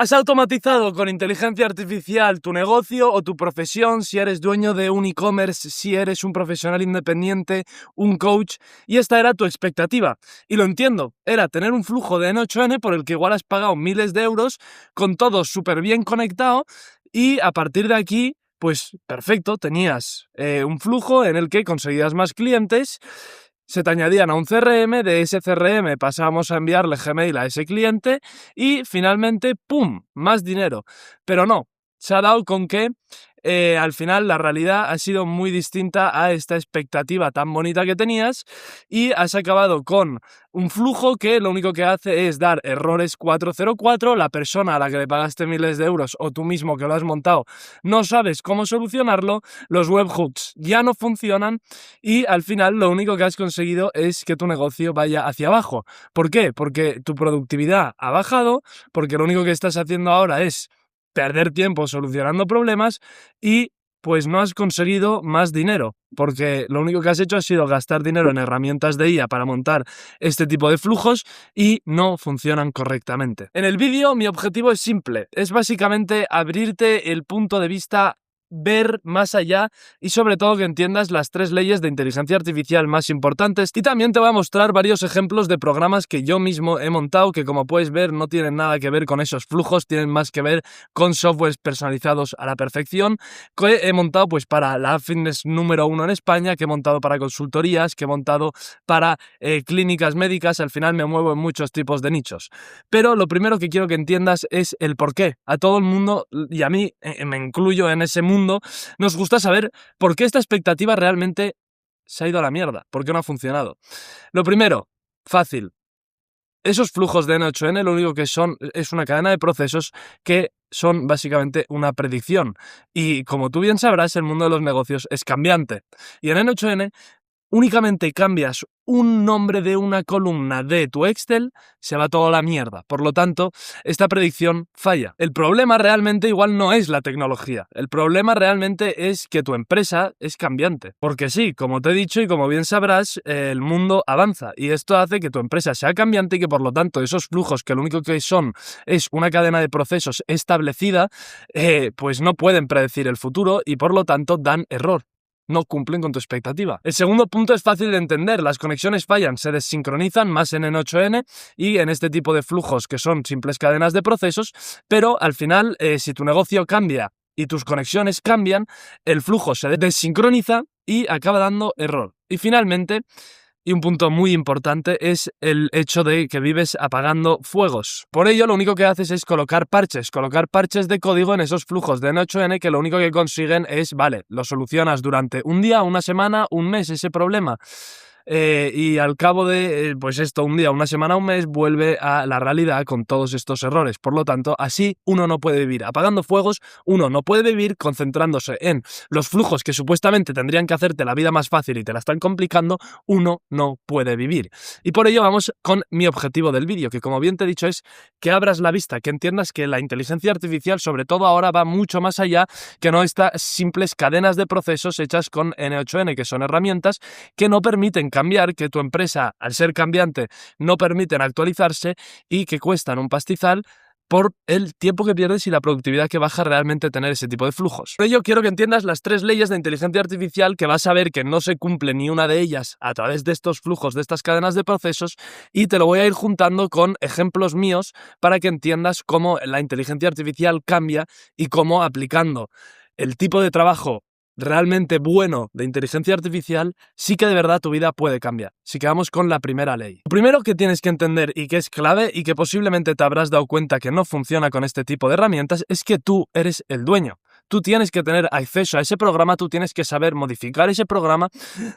Has automatizado con inteligencia artificial tu negocio o tu profesión, si eres dueño de un e-commerce, si eres un profesional independiente, un coach, y esta era tu expectativa. Y lo entiendo, era tener un flujo de N8N por el que igual has pagado miles de euros, con todo súper bien conectado, y a partir de aquí, pues perfecto, tenías un flujo en el que conseguías más clientes, se te añadían a un CRM, de ese CRM pasábamos a enviarle Gmail a ese cliente y finalmente, ¡pum!, más dinero. Pero no, se ha dado con que al final la realidad ha sido muy distinta a esta expectativa tan bonita que tenías y has acabado con un flujo que lo único que hace es dar errores 404, la persona a la que le pagaste miles de euros o tú mismo que lo has montado no sabes cómo solucionarlo, los webhooks ya no funcionan y al final lo único que has conseguido es que tu negocio vaya hacia abajo. ¿Por qué? Porque tu productividad ha bajado, porque lo único que estás haciendo ahora es perder tiempo solucionando problemas y pues no has conseguido más dinero, porque lo único que has hecho ha sido gastar dinero en herramientas de IA para montar este tipo de flujos y no funcionan correctamente. En el vídeo mi objetivo es simple, es básicamente abrirte el punto de vista, ver más allá y sobre todo que entiendas las 3 leyes de inteligencia artificial más importantes y también te voy a mostrar varios ejemplos de programas que yo mismo he montado que como puedes ver no tienen nada que ver con esos flujos, tienen más que ver con softwares personalizados a la perfección que he montado pues para la app fitness número 1 en España, que he montado para consultorías, que he montado para clínicas médicas. Al final me muevo en muchos tipos de nichos, pero lo primero que quiero que entiendas es el por qué. A todo el mundo, y a mí me incluyo en ese mundo, nos gusta saber por qué esta expectativa realmente se ha ido a la mierda, por qué no ha funcionado. Lo primero, fácil. Esos flujos de N8N lo único que son es una cadena de procesos que son básicamente una predicción. Y como tú bien sabrás, el mundo de los negocios es cambiante. Y en N8N únicamente cambias un nombre de una columna de tu Excel, se va toda la mierda. Por lo tanto, esta predicción falla. El problema realmente igual no es la tecnología. El problema realmente es que tu empresa es cambiante. Porque sí, como te he dicho y como bien sabrás, el mundo avanza. Y esto hace que tu empresa sea cambiante y que por lo tanto esos flujos que lo único que son es una cadena de procesos establecida, pues no pueden predecir el futuro y por lo tanto dan error. No cumplen con tu expectativa. El segundo punto es fácil de entender, las conexiones fallan, se desincronizan más en N8N y en este tipo de flujos que son simples cadenas de procesos, pero al final si tu negocio cambia y tus conexiones cambian, el flujo se desincroniza y acaba dando error. Y finalmente, y un punto muy importante es el hecho de que vives apagando fuegos. Por ello, lo único que haces es colocar parches de código en esos flujos de N8N que lo único que consiguen es, vale, lo solucionas durante un día, una semana, un mes ese problema. Y al cabo de, pues esto, un día, una semana, un mes, vuelve a la realidad con todos estos errores. Por lo tanto, así uno no puede vivir apagando fuegos, uno no puede vivir concentrándose en los flujos que supuestamente tendrían que hacerte la vida más fácil y te la están complicando, uno no puede vivir. Y por ello vamos con mi objetivo del vídeo, que como bien te he dicho es que abras la vista, que entiendas que la inteligencia artificial, sobre todo ahora, va mucho más allá que no estas simples cadenas de procesos hechas con N8N, que son herramientas que no permiten cambiar, que tu empresa, al ser cambiante, no permiten actualizarse y que cuestan un pastizal por el tiempo que pierdes y la productividad que baja realmente tener ese tipo de flujos. Por ello, quiero que entiendas las 3 leyes de inteligencia artificial que vas a ver que no se cumple ni una de ellas a través de estos flujos, de estas cadenas de procesos, y te lo voy a ir juntando con ejemplos míos para que entiendas cómo la inteligencia artificial cambia y cómo aplicando el tipo de trabajo realmente bueno de inteligencia artificial, sí que de verdad tu vida puede cambiar. Así que vamos con la primera ley. Lo primero que tienes que entender y que es clave y que posiblemente te habrás dado cuenta que no funciona con este tipo de herramientas es que tú eres el dueño. Tú tienes que tener acceso a ese programa, tú tienes que saber modificar ese programa,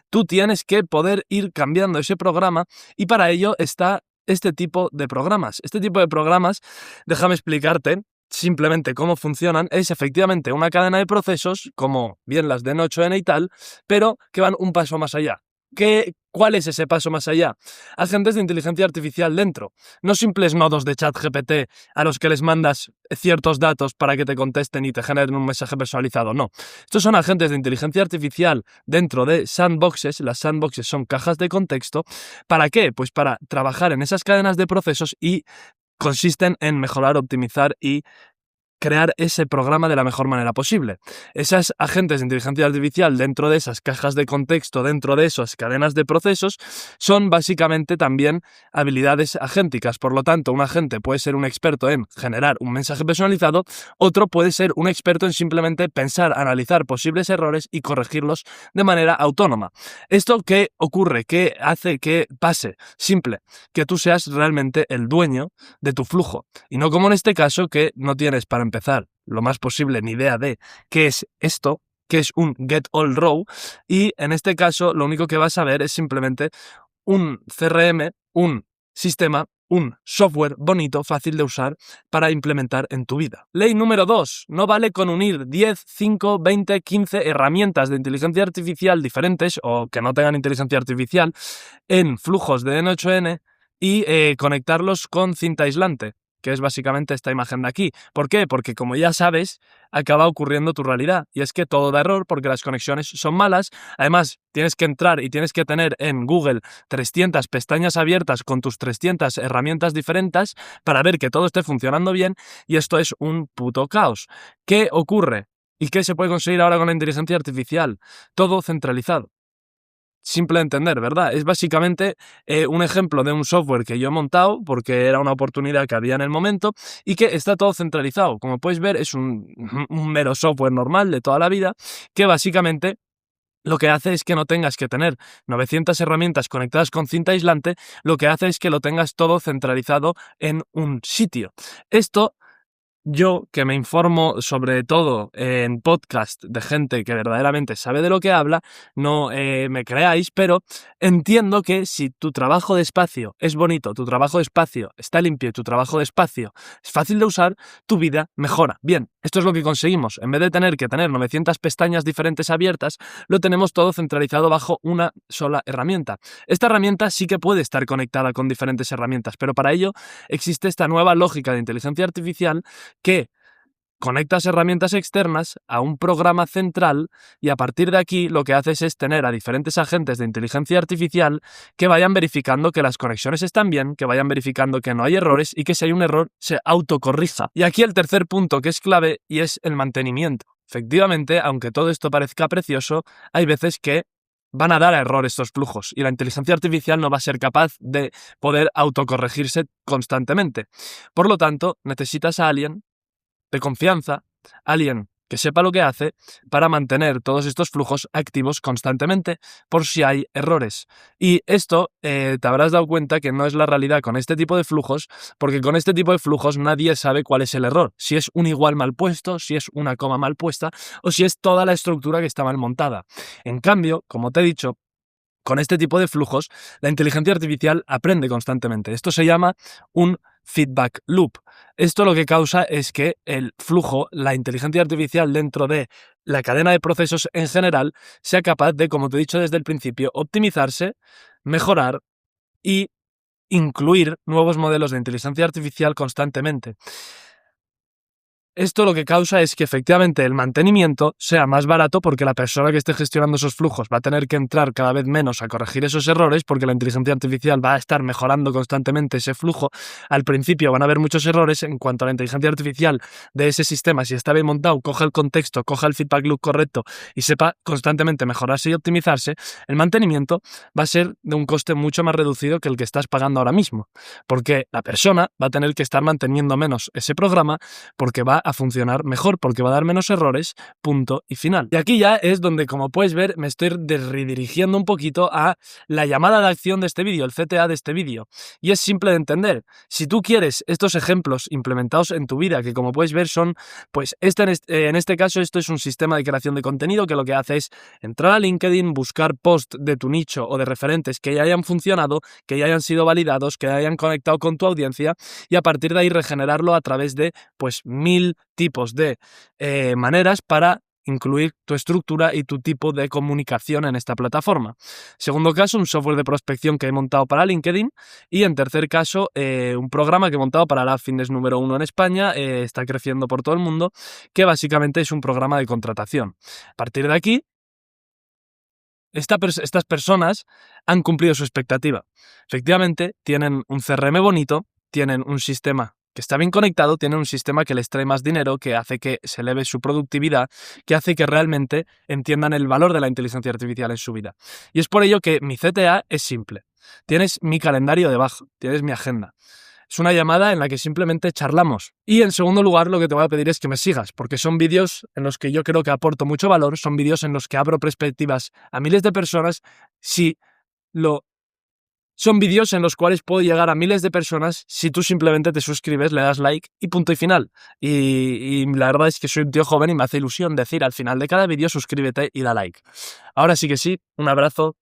tú tienes que poder ir cambiando ese programa y para ello está este tipo de programas. Este tipo de programas, déjame explicarte simplemente cómo funcionan, es efectivamente una cadena de procesos, como bien las de N8N y tal, pero que van un paso más allá. ¿Cuál es ese paso más allá? Agentes de inteligencia artificial dentro, no simples nodos de ChatGPT a los que les mandas ciertos datos para que te contesten y te generen un mensaje personalizado, no. Estos son agentes de inteligencia artificial dentro de sandboxes. Las sandboxes son cajas de contexto. ¿Para qué? Pues para trabajar en esas cadenas de procesos y consisten en mejorar, optimizar y crear ese programa de la mejor manera posible. Esas agentes de inteligencia artificial dentro de esas cajas de contexto, dentro de esas cadenas de procesos, son básicamente también habilidades agénticas. Por lo tanto, un agente puede ser un experto en generar un mensaje personalizado, otro puede ser un experto en simplemente pensar, analizar posibles errores y corregirlos de manera autónoma. ¿Esto qué ocurre? ¿Qué hace que pase? Simple, que tú seas realmente el dueño de tu flujo. Y no como en este caso, que no tienes para empezar lo más posible ni idea de qué es esto, qué es un Get All Row, y en este caso lo único que vas a ver es simplemente un CRM, un sistema, un software bonito, fácil de usar para implementar en tu vida. Ley número 2. No vale con unir 10, 5, 20, 15 herramientas de inteligencia artificial diferentes o que no tengan inteligencia artificial en flujos de N8N y conectarlos con cinta aislante, que es básicamente esta imagen de aquí. ¿Por qué? Porque como ya sabes, acaba ocurriendo tu realidad, y es que todo da error porque las conexiones son malas. Además, tienes que entrar y tienes que tener en Google 300 pestañas abiertas con tus 300 herramientas diferentes para ver que todo esté funcionando bien, y esto es un puto caos. ¿Qué ocurre? ¿Y qué se puede conseguir ahora con la inteligencia artificial? Todo centralizado. Simple de entender, ¿verdad? Es básicamente un ejemplo de un software que yo he montado porque era una oportunidad que había en el momento y que está todo centralizado. Como puedes ver, es un mero software normal de toda la vida que básicamente lo que hace es que no tengas que tener 900 herramientas conectadas con cinta aislante, lo que hace es que lo tengas todo centralizado en un sitio. Esto, yo, que me informo sobre todo en podcast de gente que verdaderamente sabe de lo que habla, no me creáis, pero entiendo que si tu trabajo de espacio es bonito, tu trabajo de espacio está limpio y tu trabajo de espacio es fácil de usar, tu vida mejora. Bien, esto es lo que conseguimos. En vez de tener que tener 900 pestañas diferentes abiertas, lo tenemos todo centralizado bajo una sola herramienta. Esta herramienta sí que puede estar conectada con diferentes herramientas, pero para ello existe esta nueva lógica de inteligencia artificial que conectas herramientas externas a un programa central, y a partir de aquí lo que haces es tener a diferentes agentes de inteligencia artificial que vayan verificando que las conexiones están bien, que vayan verificando que no hay errores y que si hay un error se autocorrija. Y aquí el tercer punto que es clave, y es el mantenimiento. Efectivamente, aunque todo esto parezca precioso, hay veces que van a dar error estos flujos y la inteligencia artificial no va a ser capaz de poder autocorregirse constantemente. Por lo tanto, necesitas a alguien de confianza, alguien que sepa lo que hace para mantener todos estos flujos activos constantemente por si hay errores. Y esto te habrás dado cuenta que no es la realidad con este tipo de flujos, porque con este tipo de flujos nadie sabe cuál es el error, si es un igual mal puesto, si es una coma mal puesta o si es toda la estructura que está mal montada. En cambio, como te he dicho, con este tipo de flujos, la inteligencia artificial aprende constantemente. Esto se llama un feedback loop. Esto lo que causa es que el flujo, la inteligencia artificial dentro de la cadena de procesos en general, sea capaz de, como te he dicho desde el principio, optimizarse, mejorar y incluir nuevos modelos de inteligencia artificial constantemente. Esto lo que causa es que efectivamente el mantenimiento sea más barato porque la persona que esté gestionando esos flujos va a tener que entrar cada vez menos a corregir esos errores porque la inteligencia artificial va a estar mejorando constantemente ese flujo. Al principio van a haber muchos errores. En cuanto a la inteligencia artificial de ese sistema, si está bien montado, coja el contexto, coja el feedback loop correcto y sepa constantemente mejorarse y optimizarse, el mantenimiento va a ser de un coste mucho más reducido que el que estás pagando ahora mismo, porque la persona va a tener que estar manteniendo menos ese programa porque va a funcionar mejor, porque va a dar menos errores, punto y final. Y aquí ya es donde, como puedes ver, me estoy redirigiendo un poquito a la llamada de acción de este vídeo, el CTA de este vídeo. Y es simple de entender. Si tú quieres estos ejemplos implementados en tu vida, que como puedes ver son, pues en este caso esto es un sistema de creación de contenido que lo que hace es entrar a LinkedIn, buscar posts de tu nicho o de referentes que ya hayan funcionado, que ya hayan sido validados, que hayan conectado con tu audiencia, y a partir de ahí regenerarlo a través de pues 1000 tipos de maneras para incluir tu estructura y tu tipo de comunicación en esta plataforma. Segundo caso, un software de prospección que he montado para LinkedIn. Y en tercer caso, un programa que he montado para la Fitness número 1 en España, está creciendo por todo el mundo, que básicamente es un programa de contratación. A partir de aquí, estas personas han cumplido su expectativa. Efectivamente, tienen un CRM bonito, tienen un sistema que está bien conectado, tiene un sistema que les trae más dinero, que hace que se eleve su productividad, que hace que realmente entiendan el valor de la inteligencia artificial en su vida. Y es por ello que mi CTA es simple. Tienes mi calendario debajo, tienes mi agenda. Es una llamada en la que simplemente charlamos. Y en segundo lugar, lo que te voy a pedir es que me sigas, porque son vídeos en los que yo creo que aporto mucho valor, son vídeos en los que abro perspectivas a miles de personas. Son vídeos en los cuales puedo llegar a miles de personas si tú simplemente te suscribes, le das like y punto y final. Y la verdad es que soy un tío joven y me hace ilusión decir al final de cada vídeo suscríbete y da like. Ahora sí que sí, un abrazo.